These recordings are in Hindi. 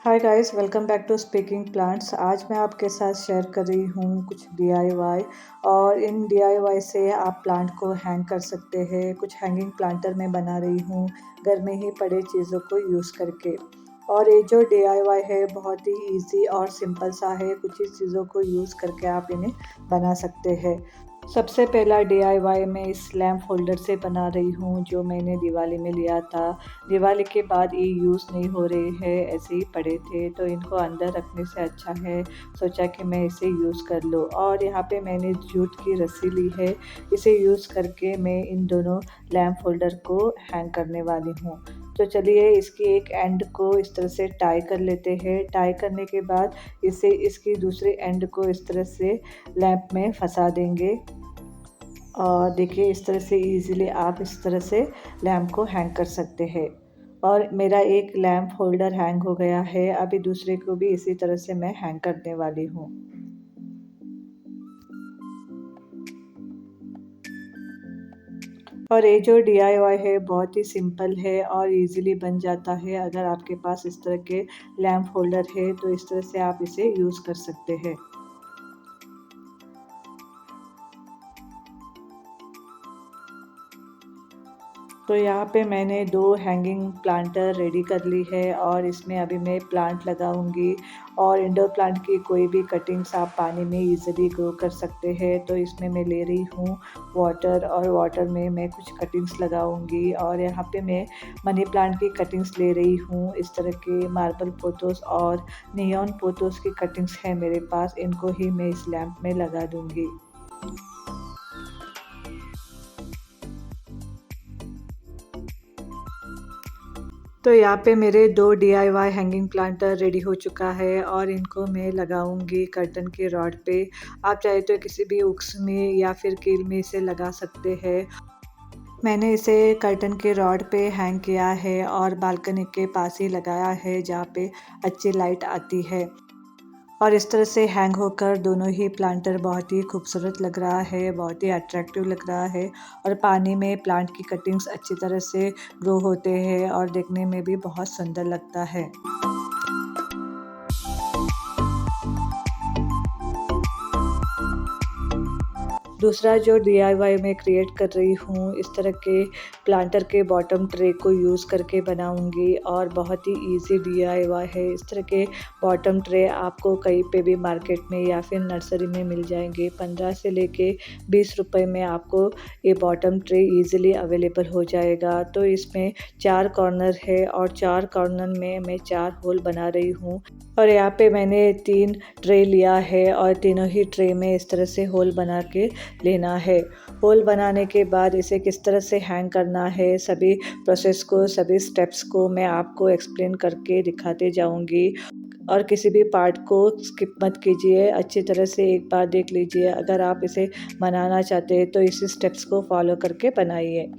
Hi guys, welcome back to speaking plants. आज मैं आपके साथ शेयर कर रही हूँ कुछ डीआईवाई। और इन डीआईवाई से आप प्लांट को हैंग कर सकते हैं। कुछ हैंगिंग प्लांटर मैं बना रही हूँ घर में ही पड़े चीज़ों को यूज़ करके। और ये जो डीआईवाई है बहुत ही इजी और सिंपल सा है। कुछ ही चीज़ों को यूज़ करके आप इन्हें बना सकते हैं। सबसे पहला डीआईवाई मैं इस लैम्प होल्डर से बना रही हूँ, जो मैंने दिवाली में लिया था। दिवाली के बाद ये यूज़ नहीं हो रहे हैं, ऐसे ही पड़े थे, तो इनको अंदर रखने से अच्छा है सोचा कि मैं इसे यूज़ कर लूँ। और यहाँ पे मैंने जूट की रस्सी ली है, इसे यूज़ करके मैं इन दोनों लैम्प होल्डर को हैंग करने वाली हूँ। तो चलिए इसकी एक एंड को इस तरह से टाई कर लेते हैं। टाई करने के बाद इसे इसकी दूसरी एंड को इस तरह से लैंप में फंसा देंगे। और देखिए इस तरह से इजीली आप इस तरह से लैम्प को हैंग कर सकते हैं। और मेरा एक लैम्प होल्डर हैंग हो गया है। अभी दूसरे को भी इसी तरह से मैं हैंग करने वाली हूँ। और ये जो डीआईवाई है बहुत ही सिंपल है और इजीली बन जाता है। अगर आपके पास इस तरह के लैम्प होल्डर है तो इस तरह से आप इसे यूज़ कर सकते हैं। तो यहाँ पे मैंने 2 हैंगिंग प्लांटर रेडी कर ली है और इसमें अभी मैं प्लांट लगाऊंगी। और इंडोर प्लांट की कोई भी कटिंग्स आप पानी में इजीली ग्रो कर सकते हैं। तो इसमें मैं ले रही हूँ वाटर, और वाटर में मैं कुछ कटिंग्स लगाऊंगी। और यहाँ पे मैं मनी प्लांट की कटिंग्स ले रही हूँ। इस तरह के मार्बल पोथोस और नियॉन पोथोस की कटिंग्स है मेरे पास, इनको ही मैं इस लैम्प में लगा दूँगी। तो यहाँ पे मेरे 2 डीआईवाई हैंगिंग प्लांटर रेडी हो चुका है और इनको मैं लगाऊंगी कर्टन के रॉड पे। आप चाहे तो किसी भी हुक्स में या फिर कील में इसे लगा सकते हैं। मैंने इसे कर्टन के रॉड पे हैंग किया है और बालकनी के पास ही लगाया है, जहाँ पे अच्छी लाइट आती है। और इस तरह से हैंग होकर दोनों ही प्लांटर बहुत ही खूबसूरत लग रहा है, बहुत ही अट्रैक्टिव लग रहा है। और पानी में प्लांट की कटिंग्स अच्छी तरह से ग्रो होते हैं और देखने में भी बहुत सुंदर लगता है। दूसरा जो डीआईवाई मैं क्रिएट कर रही हूँ, इस तरह के प्लांटर के बॉटम ट्रे को यूज़ करके बनाऊँगी। और बहुत ही इजी डीआईवाई है। इस तरह के बॉटम ट्रे आपको कहीं पे भी मार्केट में या फिर नर्सरी में मिल जाएंगे। 15 से लेके 20 रुपए में आपको ये बॉटम ट्रे इजीली अवेलेबल हो जाएगा। तो इसमें 4 कॉर्नर है और 4 कॉर्नर में मैं 4 होल बना रही हूँ। और यहाँ पे मैंने 3 ट्रे लिया है और तीनों ही ट्रे में इस तरह से होल बना के लेना है। होल बनाने के बाद इसे किस तरह से हैंग करना है, सभी प्रोसेस को, सभी स्टेप्स को मैं आपको एक्सप्लेन करके दिखाते जाऊंगी। और किसी भी पार्ट को स्किप मत कीजिए, अच्छी तरह से एक बार देख लीजिए। अगर आप इसे बनाना चाहते हैं तो इसी स्टेप्स को फॉलो करके बनाइए।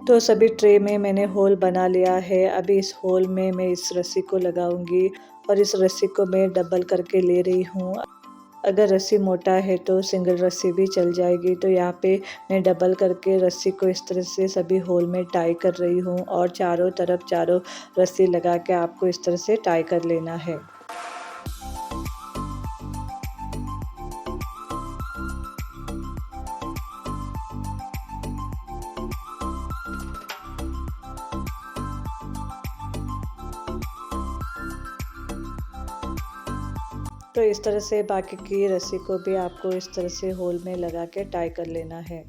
तो सभी ट्रे में मैंने होल बना लिया है। अभी इस होल में मैं इस रस्सी को लगाऊंगी और इस रस्सी को मैं डबल करके ले रही हूँ। अगर रस्सी मोटा है तो सिंगल रस्सी भी चल जाएगी। तो यहाँ पे मैं डबल करके रस्सी को इस तरह से सभी होल में टाई कर रही हूँ और चारों तरफ चारों रस्सी लगा के आपको इस तरह से टाई कर लेना है। तो इस तरह से बाकी की रस्सी को भी आपको इस तरह से होल में लगा के टाई कर लेना है।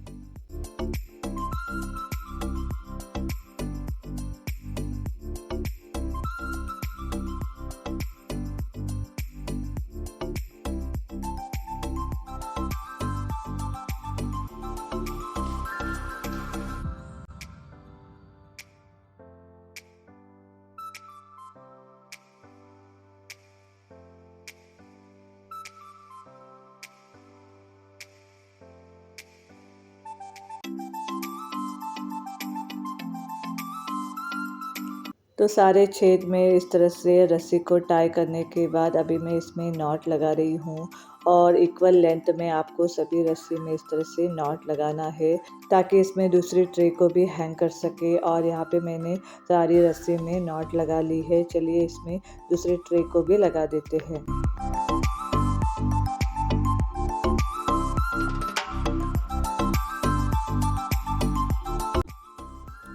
तो सारे छेद में इस तरह से रस्सी को टाई करने के बाद अभी मैं इसमें नॉट लगा रही हूँ। और इक्वल लेंथ में आपको सभी रस्सी में इस तरह से नॉट लगाना है ताकि इसमें दूसरी ट्रे को भी हैंग कर सके। और यहाँ पे मैंने सारी रस्सी में नॉट लगा ली है। चलिए इसमें दूसरी ट्रे को भी लगा देते हैं।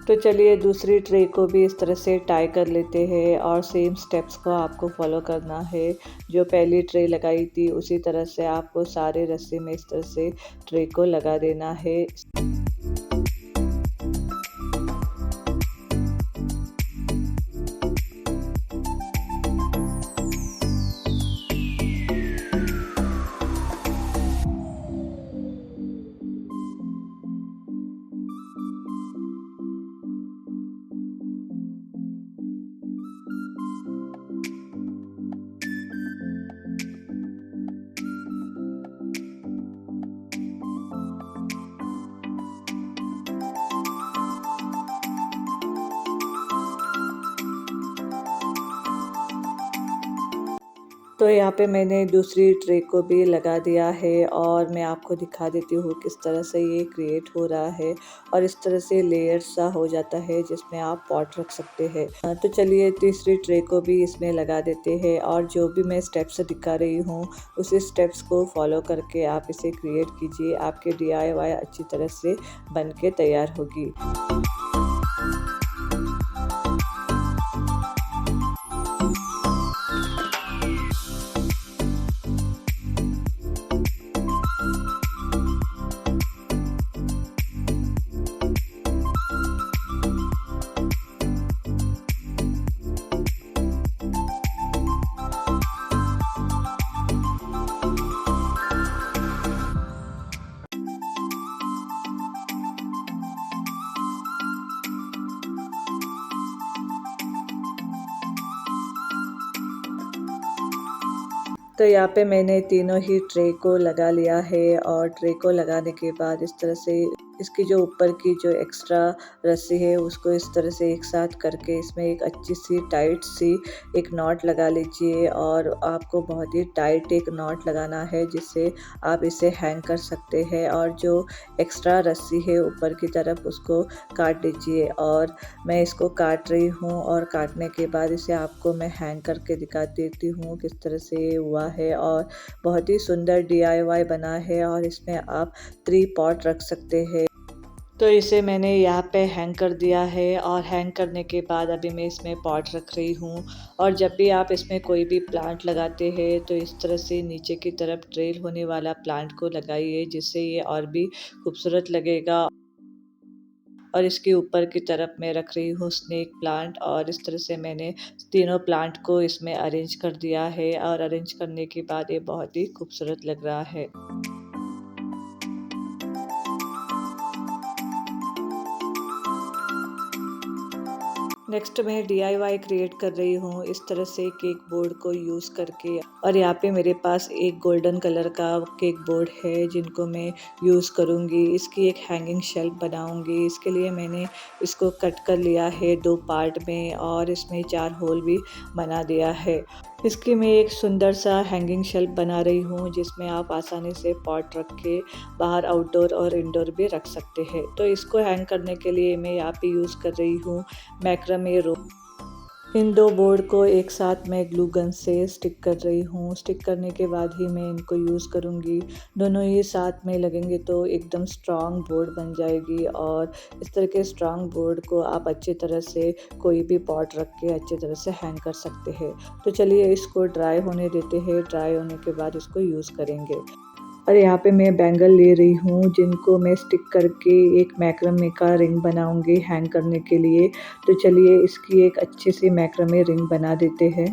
तो चलिए दूसरी ट्रे को भी इस तरह से टाई कर लेते हैं और सेम स्टेप्स को आपको फॉलो करना है। जो पहली ट्रे लगाई थी उसी तरह से आपको सारे रस्सी में इस तरह से ट्रे को लगा देना है। तो यहाँ पे मैंने दूसरी ट्रे को भी लगा दिया है और मैं आपको दिखा देती हूँ किस तरह से ये क्रिएट हो रहा है और इस तरह से लेयर सा हो जाता है जिसमें आप पॉट रख सकते हैं। तो चलिए तीसरी ट्रे को भी इसमें लगा देते हैं और जो भी मैं स्टेप्स दिखा रही हूँ उसी स्टेप्स को फॉलो करके आप इसे क्रिएट कीजिए। आपके DIY अच्छी तरह से बन के तैयार होगी। तो यहाँ पे मैंने तीनों ही ट्रे को लगा लिया है और ट्रे को लगाने के बाद इस तरह से इसकी जो ऊपर की जो एक्स्ट्रा रस्सी है उसको इस तरह से एक साथ करके इसमें एक अच्छी सी टाइट सी एक नॉट लगा लीजिए और आपको बहुत ही टाइट एक नॉट लगाना है जिससे आप इसे हैंग कर सकते हैं। और जो एक्स्ट्रा रस्सी है ऊपर की तरफ उसको काट दीजिए और मैं इसको काट रही हूँ और काटने के बाद इसे आपको मैं हैंग करके दिखा देती हूँ किस तरह से ये हुआ है। और बहुत ही सुंदर DIY बना है और इसमें आप 3 पॉट रख सकते हैं। तो इसे मैंने यहाँ पे हैंग कर दिया है और हैंग करने के बाद अभी मैं इसमें पॉट रख रही हूँ। और जब भी आप इसमें कोई भी प्लांट लगाते हैं तो इस तरह से नीचे की तरफ ट्रेल होने वाला प्लांट को लगाइए जिससे ये और भी खूबसूरत लगेगा। और इसके ऊपर की तरफ मैं रख रही हूँ स्नेक प्लांट और इस तरह से मैंने तीनों प्लांट को इसमें अरेंज कर दिया है और अरेंज करने के बाद ये बहुत ही खूबसूरत लग रहा है। नेक्स्ट मैं DIY क्रिएट कर रही हूँ इस तरह से केक बोर्ड को यूज़ करके। और यहाँ पे मेरे पास एक गोल्डन कलर का केक बोर्ड है जिनको मैं यूज़ करूँगी। इसकी एक हैंगिंग शेल्फ बनाऊँगी। इसके लिए मैंने इसको कट कर लिया है 2 पार्ट में और इसमें 4 होल भी बना दिया है। इसकी मैं एक सुंदर सा हैंगिंग शेल्फ बना रही हूँ जिसमें आप आसानी से पॉट रख के बाहर आउटडोर और इंडोर भी रख सकते हैं। तो इसको हैंग करने के लिए मैं यहाँ पे यूज़ कर रही हूँ मैक्रामे रोप। इन 2 बोर्ड को एक साथ मैं ग्लू गन से स्टिक कर रही हूँ। स्टिक करने के बाद ही मैं इनको यूज़ करूँगी। दोनों ही साथ में लगेंगे तो एकदम स्ट्रॉन्ग बोर्ड बन जाएगी और इस तरह के स्ट्रॉन्ग बोर्ड को आप अच्छी तरह से कोई भी पॉट रख के अच्छी तरह से हैंग कर सकते हैं। तो चलिए इसको ड्राई होने देते हैं। ड्राई होने के बाद इसको यूज़ करेंगे। और यहाँ पे मैं बैंगल ले रही हूँ जिनको मैं स्टिक करके एक मैक्रामे का रिंग बनाऊंगी हैंग करने के लिए। तो चलिए इसकी एक अच्छी सी मैक्रामे रिंग बना देते हैं।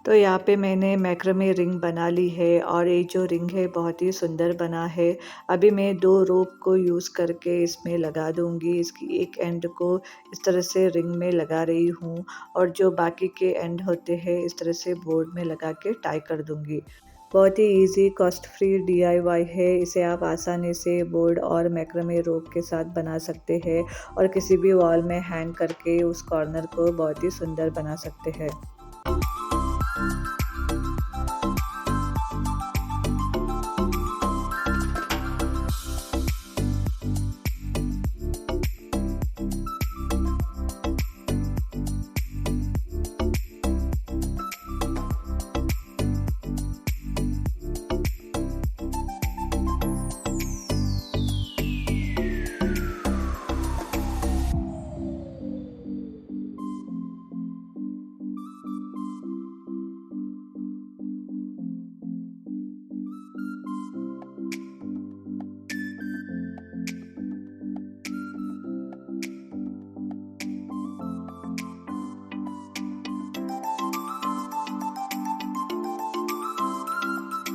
तो यहाँ पे मैंने मैक्रामे रिंग बना ली है और ये जो रिंग है बहुत ही सुंदर बना है। अभी मैं 2 रोप को यूज़ करके इसमें लगा दूँगी। इसकी एक एंड को इस तरह से रिंग में लगा रही हूँ और जो बाकी के एंड होते हैं इस तरह से बोर्ड में लगा के टाई कर दूँगी। बहुत ही ईज़ी कॉस्ट फ्री डीआईवाई है। इसे आप आसानी से बोर्ड और मैक्रामे रोप के साथ बना सकते हैं और किसी भी वॉल में हैंग करके उस कॉर्नर को बहुत ही सुंदर बना सकते हैं।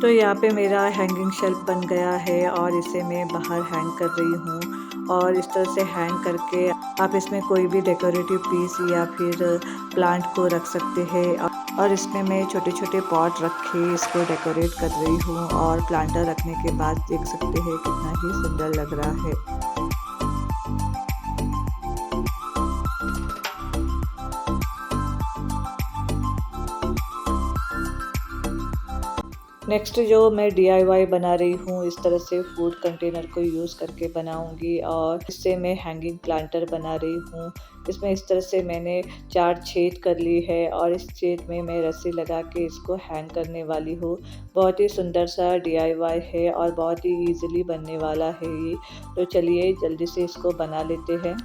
तो यहाँ पे मेरा हैंगिंग शेल्फ बन गया है और इसे मैं बाहर हैंग कर रही हूँ और इस तरह से हैंग करके आप इसमें कोई भी डेकोरेटिव पीस या फिर प्लांट को रख सकते हैं। और इसमें मैं छोटे-छोटे पॉट रख के इसको डेकोरेट कर रही हूँ और प्लांटर रखने के बाद देख सकते हैं कितना ही सुंदर लग रहा है। नेक्स्ट जो मैं डीआईवाई बना रही हूँ इस तरह से फूड कंटेनर को यूज़ करके बनाऊँगी और इससे मैं हैंगिंग प्लांटर बना रही हूँ। इसमें इस तरह से मैंने 4 छेद कर ली है और इस छेद में मैं रस्सी लगा के इसको हैंग करने वाली हूँ। बहुत ही सुंदर सा डीआईवाई है और बहुत ही ईज़िली बनने वाला है ये। तो चलिए जल्दी से इसको बना लेते हैं।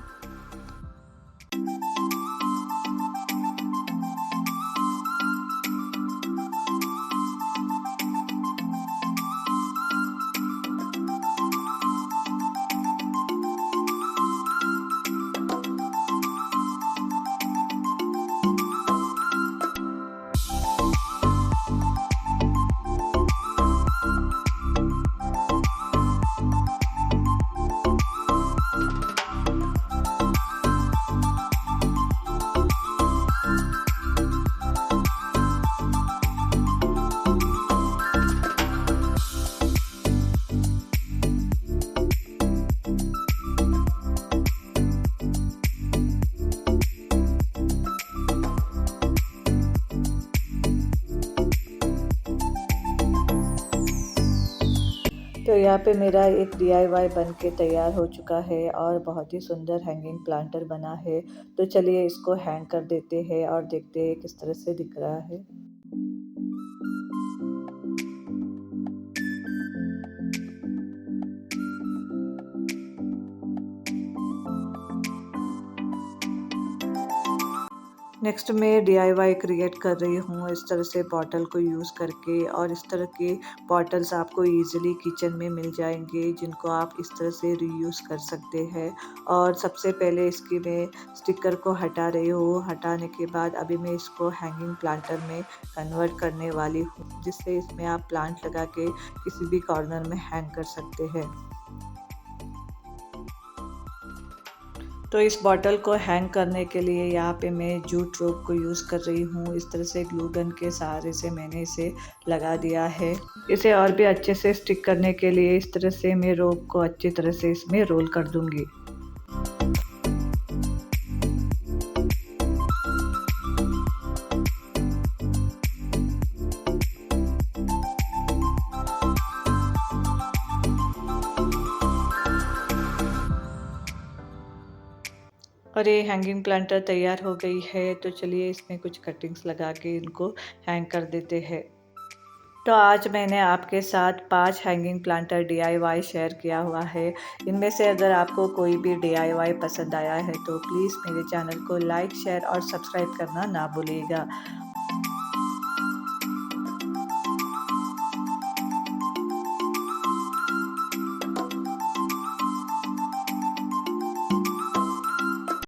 तो यहाँ पे मेरा एक डीआईवाई बन के तैयार हो चुका है और बहुत ही सुंदर हैंगिंग प्लांटर बना है। तो चलिए इसको हैंग कर देते हैं और देखते हैं किस तरह से दिख रहा है। नेक्स्ट मैं डीआईवाई क्रिएट कर रही हूँ इस तरह से बॉटल को यूज़ करके और इस तरह के बॉटल्स आपको इजीली किचन में मिल जाएंगे जिनको आप इस तरह से रीयूज़ कर सकते हैं। और सबसे पहले इसकी मैं स्टिकर को हटा रही हूँ। हटाने के बाद अभी मैं इसको हैंगिंग प्लांटर में कन्वर्ट करने वाली हूँ जिससे इसमें आप प्लांट लगा के किसी भी कॉर्नर में हैंग कर सकते हैं। तो इस बॉटल को हैंग करने के लिए यहाँ पे मैं जूट रोप को यूज़ कर रही हूँ। इस तरह से ग्लू गन के सहारे से मैंने इसे लगा दिया है। इसे और भी अच्छे से स्टिक करने के लिए इस तरह से मैं रोप को अच्छी तरह से इसमें रोल कर दूँगी। और ये हैंगिंग प्लांटर तैयार हो गई है। तो चलिए इसमें कुछ कटिंग्स लगा के इनको हैंग कर देते हैं। तो आज मैंने आपके साथ 5 हैंगिंग प्लांटर डीआईवाई शेयर किया हुआ है। इनमें से अगर आपको कोई भी डीआईवाई पसंद आया है तो प्लीज़ मेरे चैनल को लाइक, शेयर और सब्सक्राइब करना ना भूलिएगा।